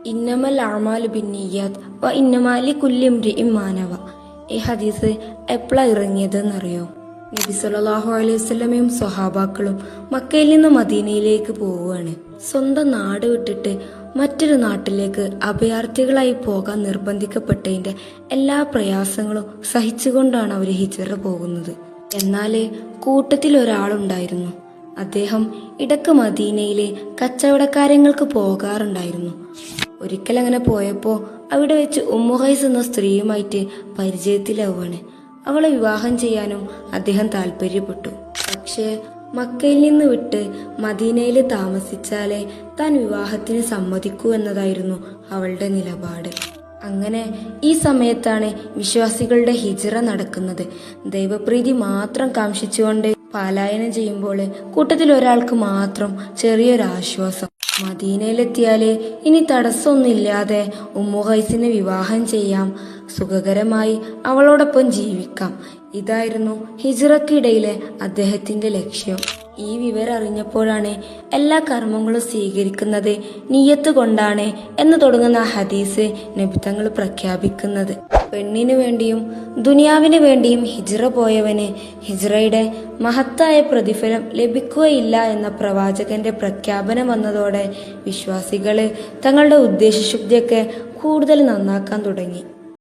ഇന്നമൽ അഅ്മാലു ബിന്നിയ്യാത്ത് വ ഇന്നമാ ലികുല്ലി ഇംറിഇൻ മാ നവ. ഈ ഹദീസ് എപ്പോഴാ ഇറങ്ങിയതെന്നറിയോ? നബി സല്ലല്ലാഹു അലൈഹി വസല്ലമയും സ്വഹാബാക്കളും മക്കയിൽ നിന്ന് മദീനയിലേക്ക് പോവുകയാണ്. സ്വന്തം നാട് വിട്ടിട്ട് മറ്റൊരു നാട്ടിലേക്ക് അഭയാർത്ഥികളായി പോകാൻ നിർബന്ധിക്കപ്പെട്ടതിന്റെ എല്ലാ പ്രയാസങ്ങളും സഹിച്ചുകൊണ്ടാണ് അവർ ഹിജ്റ പോകുന്നത്. എന്നാല് കൂട്ടത്തിൽ ഒരാളുണ്ടായിരുന്നു. അദ്ദേഹം ഇടക്ക് മദീനയിലെ കച്ചവടക്കാര്യങ്ങൾക്ക് പോകാറുണ്ടായിരുന്നു. ഒരിക്കൽ അങ്ങനെ പോയപ്പോൾ അവിടെ വെച്ച് ഉമ്മു ഖൈസ് എന്ന സ്ത്രീയുമായിട്ട് പരിചയത്തിലാവുകയാണ്. അവളെ വിവാഹം ചെയ്യാനും അദ്ദേഹം താല്പര്യപ്പെട്ടു. പക്ഷേ മക്കയിൽ നിന്ന് വിട്ട് മദീനയിൽ താമസിച്ചാലേ താൻ വിവാഹത്തിന് സമ്മതിക്കൂ എന്നതായിരുന്നു അവളുടെ നിലപാട്. അങ്ങനെ ഈ സമയത്താണ് വിശ്വാസികളുടെ ഹിജ്റ നടക്കുന്നത്. ദൈവപ്രീതി മാത്രം കാംക്ഷിച്ചുകൊണ്ട് പലായനം ചെയ്യുമ്പോൾ കൂട്ടത്തിൽ ഒരാൾക്ക് മാത്രം ചെറിയൊരാശ്വാസം. മദീനയിലെത്തിയാല് ഇനി തടസ്സമൊന്നുമില്ലാതെ ഉമ്മു ഖൈസിനെ വിവാഹം ചെയ്യാം, സുഖകരമായി അവളോടൊപ്പം ജീവിക്കാം. ഇതായിരുന്നു ഹിജ്റക്കിടയിലെ അദ്ദേഹത്തിന്റെ ലക്ഷ്യം. ഈ വിവരം അറിഞ്ഞപ്പോഴാണ് എല്ലാ കർമ്മങ്ങളും സ്വീകരിക്കുന്നത് നിയ്യത്ത് കൊണ്ടാണ് എന്ന് തുടങ്ങുന്ന ഹദീസ് നബിതങ്ങൾ പ്രഖ്യാപിക്കുന്നത്. പെണ്ണിനു വേണ്ടിയും ദുനിയാവിന് വേണ്ടിയും ഹിജ്റ പോയവന് ഹിജ്റയുടെ മഹത്തായ പ്രതിഫലം ലഭിക്കുകയില്ല എന്ന പ്രവാചകന്റെ പ്രഖ്യാപനം വന്നതോടെ വിശ്വാസികള് തങ്ങളുടെ ഉദ്ദേശശുദ്ധിയൊക്കെ കൂടുതൽ നന്നാക്കാൻ തുടങ്ങി.